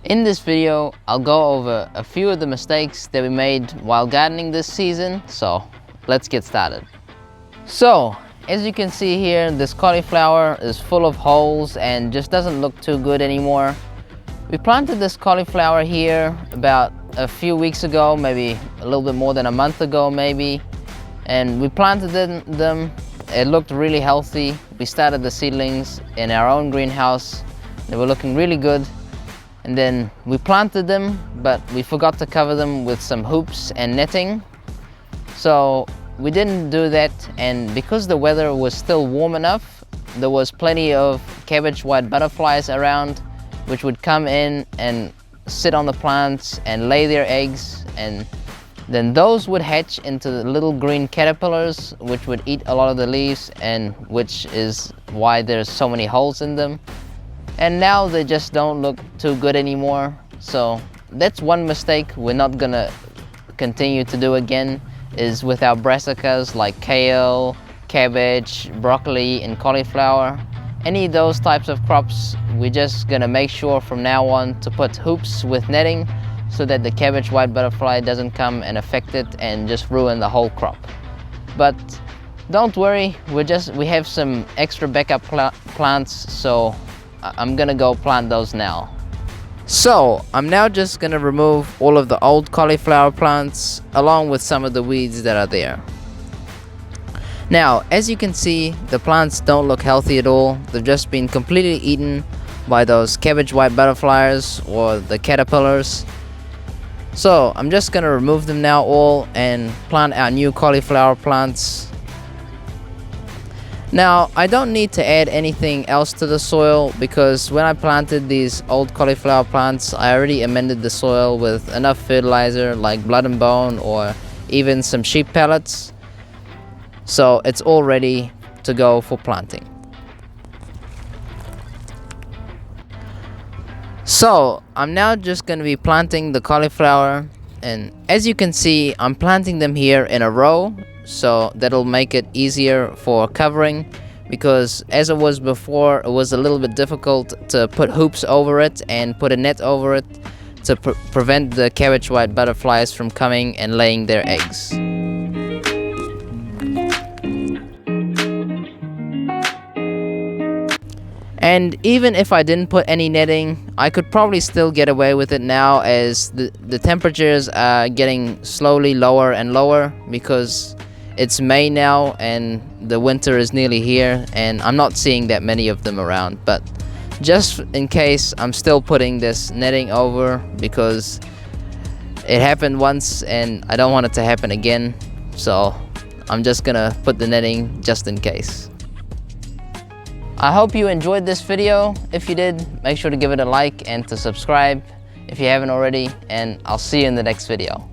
In this video, I'll go over a few of the mistakes that we made while gardening this season, so let's get started. So, as you can see here, this cauliflower is full of holes and just doesn't look too good anymore. We planted this cauliflower here about a few weeks ago, maybe a little bit more than a month ago maybe, and we planted them. It looked really healthy. We started the seedlings in our own greenhouse. They were looking really good. And then we planted them, but we forgot to cover them with some hoops and netting. So we didn't do that, and because the weather was still warm enough, there was plenty of cabbage white butterflies around, which would come in and sit on the plants and lay their eggs, and then those would hatch into the little green caterpillars, which would eat a lot of the leaves, and which is why there's so many holes in them. And now they just don't look too good anymore. So that's one mistake we're not gonna continue to do again, is with our brassicas like kale, cabbage, broccoli and cauliflower. Any of those types of crops, we're just gonna make sure from now on to put hoops with netting so that the cabbage white butterfly doesn't come and affect it and just ruin the whole crop. But don't worry, we have some extra backup plants, so I'm gonna go plant those now. So I'm now just gonna remove all of the old cauliflower plants along with some of the weeds that are there. Now, as you can see, the plants don't look healthy at all. They've just been completely eaten by those cabbage white butterflies or the caterpillars. So I'm just gonna remove them now all and plant our new cauliflower plants. Now, I don't need to add anything else to the soil, because when I planted these old cauliflower plants, I already amended the soil with enough fertilizer like blood and bone or even some sheep pellets. So it's all ready to go for planting. So I'm now just going to be planting the cauliflower, and as you can see, I'm planting them here in a row. So that'll make it easier for covering, because as it was before, it was a little bit difficult to put hoops over it and put a net over it to prevent the cabbage white butterflies from coming and laying their eggs. And even if I didn't put any netting, I could probably still get away with it now, as the temperatures are getting slowly lower and lower, because it's May now and the winter is nearly here, and I'm not seeing that many of them around. But just in case, I'm still putting this netting over, because it happened once and I don't want it to happen again. So I'm just gonna put the netting just in case. I hope you enjoyed this video. If you did, make sure to give it a like and to subscribe if you haven't already, and I'll see you in the next video.